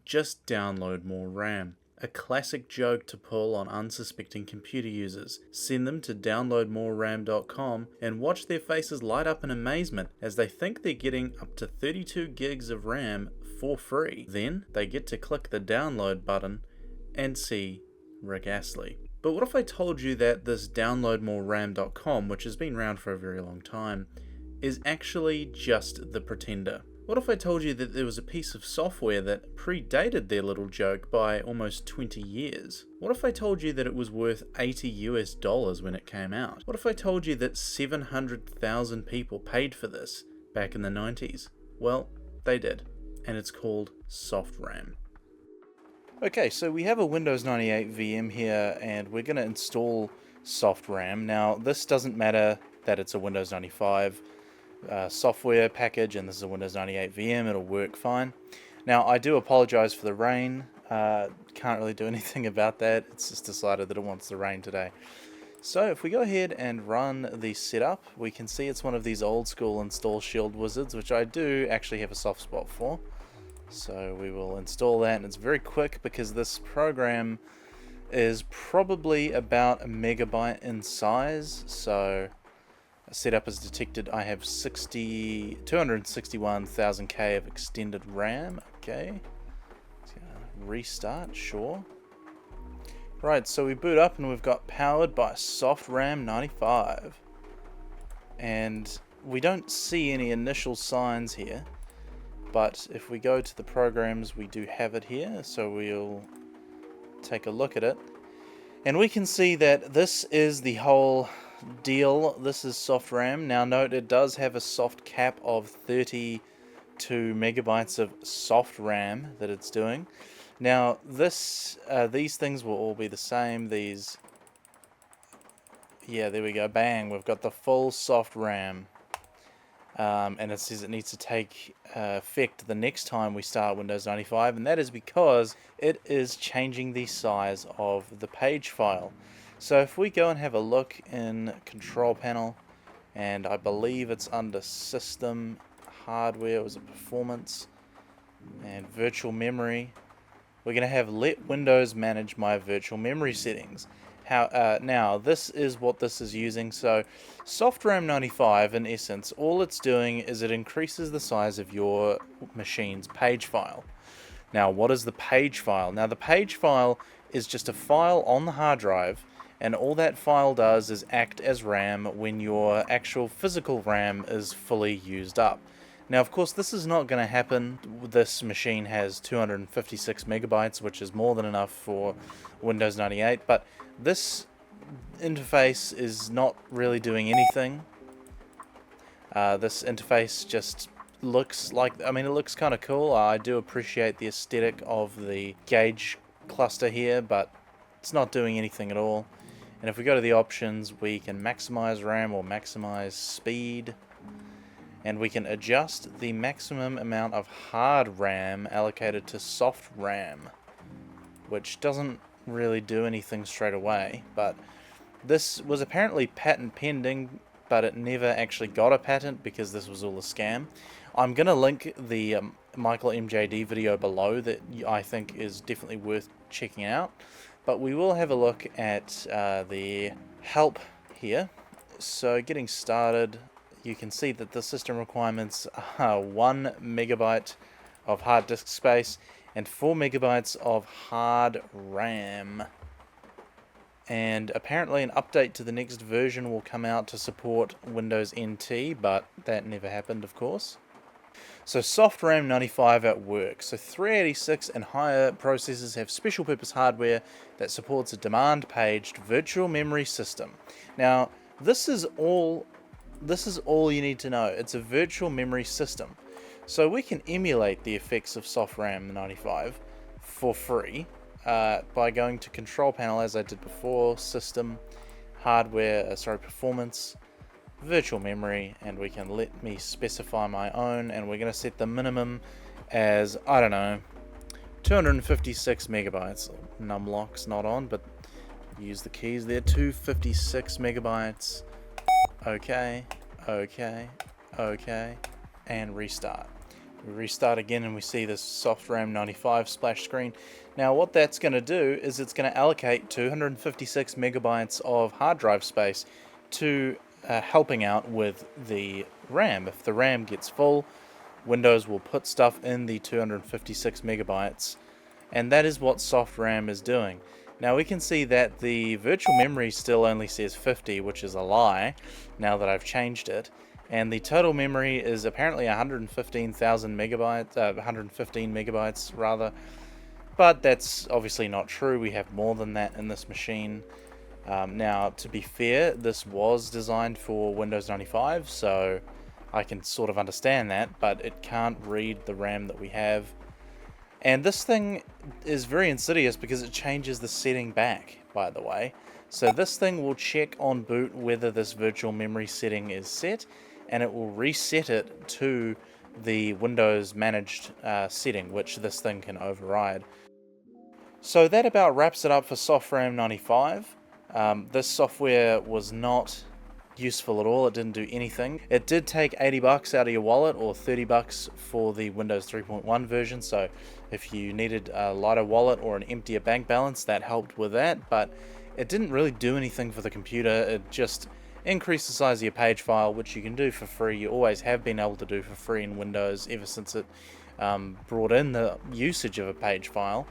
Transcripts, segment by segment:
just download more RAM. A classic joke to pull on unsuspecting computer users. Send them to downloadmoreram.com and watch their faces light up in amazement as they think they're getting up to 32 gigs of RAM for free. Then they get to click the download button and see Rick Astley. But what if I told you that this downloadmoreram.com, which has been around for a very long time, is actually just the pretender? What if I told you that there was a piece of software that predated their little joke by almost 20 years? What if I told you that it was worth $80 when it came out? What if I told you that 700,000 people paid for this back in the 90s? Well, they did, and it's called SoftRAM. Okay, so we have a Windows 98 VM here, and we're going to install SoftRAM. Now, this doesn't matter that it's a Windows 95 software package, and this is a Windows 98 VM, it'll work fine. Now, I do apologize for the rain. Can't really do anything about that. It's just decided that it wants the rain today. So if we go ahead and run the setup, we can see it's one of these old school install shield wizards, which I do actually have a soft spot for. So we will install that, and it's very quick because this program is probably about a megabyte in size. So setup is detected. I have 261,000K of extended RAM. Okay, let's restart. Sure. Right, so we boot up and we've got powered by SoftRAM 95, and we don't see any initial signs here, but if we go to the programs, we do have it here. So we'll take a look at it, and we can see that this is the whole deal. This is SoftRAM. Now note, it does have a soft cap of 32 megabytes of soft RAM that it's doing. Now these things will all be the same. Yeah, there we go, bang, we've got the full soft RAM, and it says it needs to take effect the next time we start Windows 95, and that is because it is changing the size of the page file. So if we go and have a look in Control Panel, and I believe it's under System, Hardware, was it Performance, and Virtual Memory, we're going to have Let Windows Manage My Virtual Memory Settings. Now this is what this is using. So SoftRAM 95, in essence, all it's doing is it increases the size of your machine's page file. Now what is the page file? Now the page file is just a file on the hard drive, and all that file does is act as RAM when your actual physical RAM is fully used up. Now, of course, this is not going to happen. This machine has 256 megabytes, which is more than enough for Windows 98, but this interface is not really doing anything. This interface just looks like, it looks kind of cool. I do appreciate the aesthetic of the gauge cluster here, but it's not doing anything at all. And if we go to the options, we can maximize RAM or maximize speed, and we can adjust the maximum amount of hard RAM allocated to soft RAM, which doesn't really do anything straight away. But this was apparently patent pending, but it never actually got a patent because this was all a scam. I'm going to link the Michael MJD video below that I think is definitely worth checking out. But we will have a look at the help here. So getting started, you can see that the system requirements are 1 megabyte of hard disk space and 4 megabytes of hard RAM. And apparently an update to the next version will come out to support Windows NT, but that never happened, of course. So SoftRAM 95 at work. So 386 and higher processors have special purpose hardware that supports a demand paged virtual memory system. Now, this is all you need to know. It's a virtual memory system. So we can emulate the effects of SoftRAM 95 for free by going to Control Panel, as I did before, System, Hardware, Performance, Virtual Memory, and we can let me specify my own, and we're going to set the minimum as, I don't know, 256 megabytes. Numlock's not on, but use the keys there. 256 megabytes. Okay, and restart. We restart again and we see this SoftRAM 95 splash screen. Now what that's going to do is it's going to allocate 256 megabytes of hard drive space to helping out with the RAM. If the RAM gets full, Windows will put stuff in the 256 megabytes, and that is what SoftRAM is doing. Now we can see that the virtual memory still only says 50, which is a lie now that I've changed it. And the total memory is apparently 115,000 megabytes, 115 megabytes rather. But that's obviously not true. We have more than that in this machine. Now, to be fair, this was designed for Windows 95, so I can sort of understand that, but it can't read the RAM that we have. And this thing is very insidious because it changes the setting back, by the way. So this thing will check on boot whether this virtual memory setting is set, and it will reset it to the Windows managed setting, which this thing can override. So that about wraps it up for SoftRAM 95. This software was not useful at all. It didn't do anything. It did take 80 bucks out of your wallet, or 30 bucks for the Windows 3.1 version, so if you needed a lighter wallet or an emptier bank balance, that helped with that, but it didn't really do anything for the computer. It just increased the size of your page file, which you can do for free. You always have been able to do for free in Windows ever since it brought in the usage of a page file.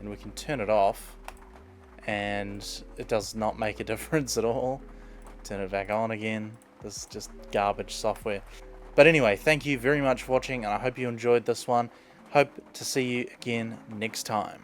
And we can turn it off, and it does not make a difference at all. Turn it back on again. This is just garbage software. But anyway, thank you very much for watching, and I hope you enjoyed this one. Hope to see you again next time.